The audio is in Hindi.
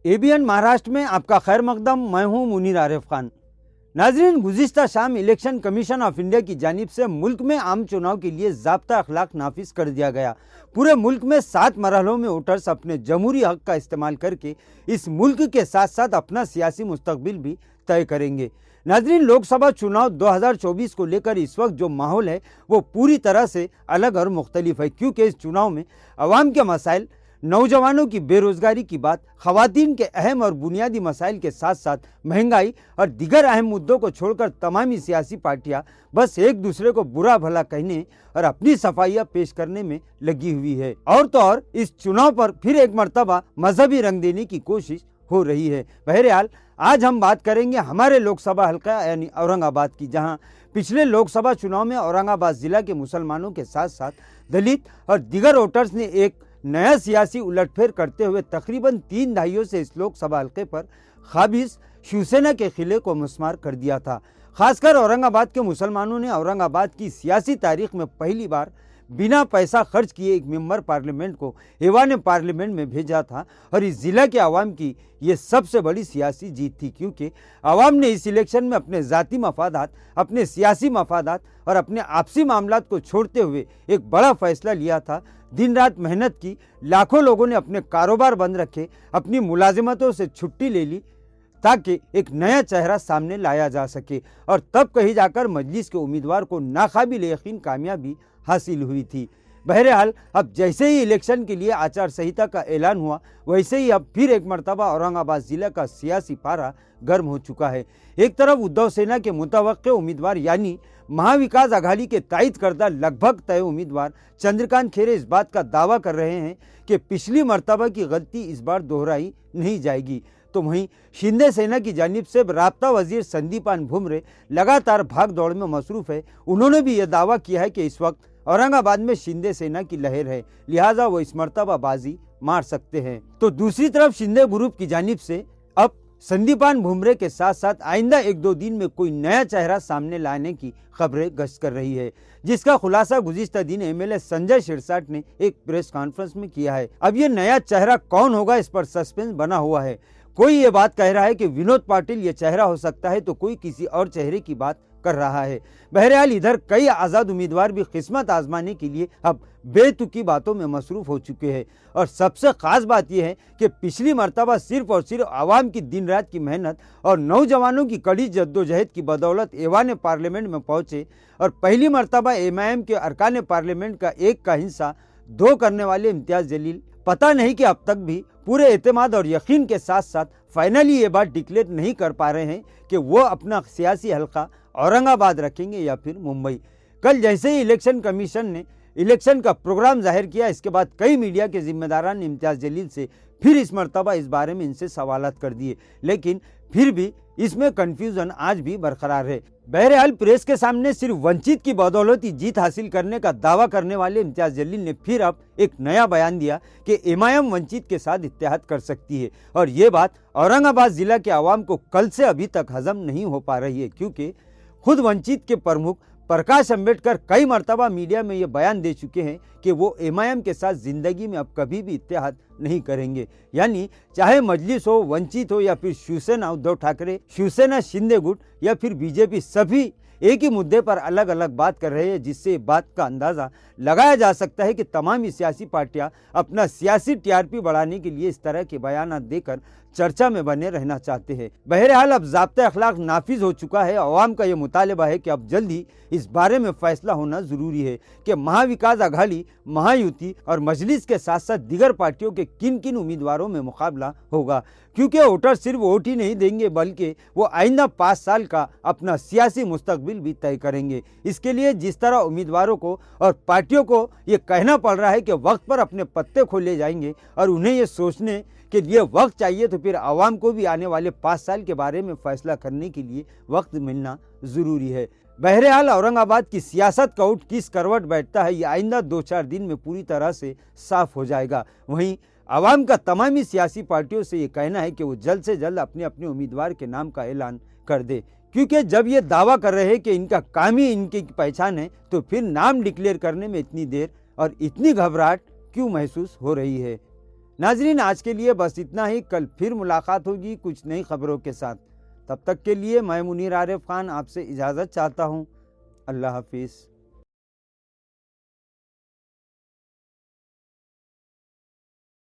एबीएन महाराष्ट्र में आपका खैर मकदम। मैं हूं मुनीर आरिफ खान। नाजरीन, गुज़िश्ता शाम इलेक्शन कमीशन ऑफ इंडिया की जानिब से मुल्क में आम चुनाव के लिए ज़ाब्ता अखलाक नाफिज कर दिया गया। पूरे मुल्क में 7 मरहलों में वोटर्स अपने जमहूरी हक का इस्तेमाल करके इस मुल्क के साथ साथ अपना सियासी मुस्तकबिल भी तय करेंगे। नाजरीन, लोकसभा चुनाव 2024 को लेकर इस वक्त जो माहौल है वो पूरी तरह से अलग और मुख्तलिफ है, क्योंकि इस चुनाव में अवाम के मसाइल, नौजवानों की बेरोजगारी की बात, खवातीन के अहम और बुनियादी मसाइल के साथ साथ महंगाई और दीगर अहम मुद्दों को छोड़कर तमामी सियासी पार्टियां बस एक दूसरे को बुरा भला कहने और अपनी सफाइयां पेश करने में लगी हुई है। और तो और इस चुनाव पर फिर एक मर्तबा मजहबी रंग देने की कोशिश हो रही है। बहरहाल आज हम बात करेंगे हमारे लोकसभा हल्का यानी औरंगाबाद की, जहां पिछले लोकसभा चुनाव में औरंगाबाद जिला के मुसलमानों के साथ साथ दलित और दीगर वोटर्स ने एक नया सियासी उलटफेर करते हुए तकरीबन 3 दहाइयों से इस लोकसभा हल्के पर खाबिज शिवसेना के किले को मुस्मार कर दिया था। खासकर औरंगाबाद के मुसलमानों ने औरंगाबाद की सियासी तारीख में पहली बार बिना पैसा खर्च किए एक मेंबर पार्लियामेंट को ऐवान पार्लियामेंट में भेजा था और इस जिला के आवाम की ये सबसे बड़ी सियासी जीत थी, क्योंकि आवाम ने इस इलेक्शन में अपने ज़ाती मफादात, अपने सियासी मफादात और अपने आपसी मामलात को छोड़ते हुए एक बड़ा फैसला लिया था। दिन रात मेहनत की, लाखों लोगों ने अपने कारोबार बंद रखे, अपनी मुलाजिमतों से छुट्टी ले ली ताकि एक नया चेहरा सामने लाया जा सके, और तब कहीं जाकर मजलिस के उम्मीदवार को नाकाबिल यकीन कामयाबी हासिल हुई थी। बहरहाल अब जैसे ही इलेक्शन के लिए आचार संहिता का ऐलान हुआ, वैसे ही अब फिर एक मरतबा औरंगाबाद जिला का सियासी पारा गर्म हो चुका है। एक तरफ उद्धव सेना के मुतवक्के उम्मीदवार यानी महाविकास आघाड़ी के तायद करदा लगभग तय उम्मीदवार चंद्रकांत खैरे इस बात का दावा कर रहे हैं कि पिछली मरतबा की गलती इस बार दोहराई नहीं जाएगी, तो वहीं शिंदे सेना की जानिब से राब्ता वजीर संदीपान भुमरे लगातार भाग दौड़ में मसरूफ़ है। उन्होंने भी यह दावा किया है कि इस वक्त औरंगाबाद में शिंदे सेना की लहर है, लिहाजा वो इस मरतबा बाजी मार सकते हैं। तो दूसरी तरफ शिंदे ग्रुप की जानिब से अब संदीपान भुमरे के साथ साथ आइंदा 1-2 दिन में कोई नया चेहरा सामने लाने की खबरें गश्त कर रही है, जिसका खुलासा गुज़िश्ता दिन एमएलए संजय शिरसाट ने एक प्रेस कॉन्फ्रेंस में किया है। अब ये नया चेहरा कौन होगा, इस पर सस्पेंस बना हुआ है। कोई ये बात कह रहा है कि विनोद पाटिल ये चेहरा हो सकता है, तो कोई किसी और चेहरे की बात कर रहा है। बहरहाल इधर कई आज़ाद उम्मीदवार भी किस्मत आजमाने के लिए अब बेतुकी बातों में मसरूफ़ हो चुके हैं, और सबसे ख़ास बात यह है कि पिछली मरतबा सिर्फ और सिर्फ आवाम की दिन रात की मेहनत और नौजवानों की कड़ी जद्दोजहद की बदौलत ऐवान पार्लियामेंट में पहुँचे, और पहली मरतबा एमआईएम के अरकान पार्लियामेंट का 1 का हिस्सा 2 करने वाले इम्तियाज़ जलील पता नहीं कि अब तक भी पूरे एतमाद और यकीन के साथ साथ फाइनली ये बात डिक्लेयर नहीं कर पा रहे हैं कि वो अपना सियासी हल्का औरंगाबाद रखेंगे या फिर मुंबई। कल जैसे ही इलेक्शन कमीशन ने इलेक्शन का प्रोग्राम जाहिर किया, इसके बाद कई मीडिया के जिम्मेदारान ने इम्तियाज़ जलील से फिर इस मरतबा इस बारे में इनसे सवालात कर दिए, लेकिन फिर भी इसमें कन्फ्यूज़न आज भी बरकरार है। बहरहाल प्रेस के सामने सिर्फ वंचित की बदौलत ही जीत हासिल करने का दावा करने वाले इम्तियाज़ जलील ने फिर अब एक नया बयान दिया कि एमआईएम वंचित के साथ इत्तेहाद कर सकती है, और ये बात औरंगाबाद जिला के आवाम को कल से अभी तक हजम नहीं हो पा रही है, क्योंकि खुद वंचित के प्रमुख प्रकाश अंबेडकर कई मरतबा मीडिया में ये बयान दे चुके हैं कि वो एमआईएम के साथ ज़िंदगी में अब कभी भी इत्तेहाद नहीं करेंगे। यानी चाहे मजलिस हो, वंचित हो या फिर शिवसेना उद्धव ठाकरे, शिवसेना शिंदे गुट या फिर बीजेपी, सभी एक ही मुद्दे पर अलग अलग बात कर रहे हैं, जिससे बात का अंदाज़ा लगाया जा सकता है कि तमाम सियासी पार्टियां अपना सियासी टीआरपी बढ़ाने के लिए इस तरह के बयान देकर चर्चा में बने रहना चाहते हैं। बहरहाल अब ज़ाब्ता अखलाक नाफिज हो चुका है। अवाम का ये मुतालबा है कि अब जल्दी इस बारे में फैसला होना ज़रूरी है कि महाविकास आघाड़ी, महायुति और मजलिस के साथ साथ दीगर पार्टियों के किन किन उम्मीदवारों में मुकाबला होगा, क्योंकि वोटर सिर्फ वोट ही नहीं देंगे बल्कि वो आइंदा 5 साल का अपना सियासी मुस्तकबिल भी तय करेंगे। इसके लिए जिस तरह उम्मीदवारों को और पार्टियों को ये कहना पड़ रहा है कि वक्त पर अपने पत्ते खोले जाएंगे और उन्हें ये सोचने के लिए वक्त चाहिए, तो फिर आवाम को भी आने वाले 5 साल के बारे में फैसला करने के लिए वक्त मिलना ज़रूरी है। बहरहाल औरंगाबाद की सियासत का ऊँट किस करवट बैठता है, ये आइंदा 2-4 दिन में पूरी तरह से साफ हो जाएगा। वहीं आवाम का तमामी सियासी पार्टियों से ये कहना है कि वो जल्द से जल्द अपने अपने उम्मीदवार के नाम का ऐलान कर दे, क्योंकि जब ये दावा कर रहे हैं कि इनका काम ही इनकी पहचान है, तो फिर नाम डिक्लेयर करने में इतनी देर और इतनी घबराहट क्यों महसूस हो रही है। नाजरीन, आज के लिए बस इतना ही। कल फिर मुलाकात होगी कुछ नई खबरों के साथ। तब तक के लिए मैं मुनीर आरिफ खान आपसे इजाज़त चाहता हूँ। अल्लाह हाफिज़।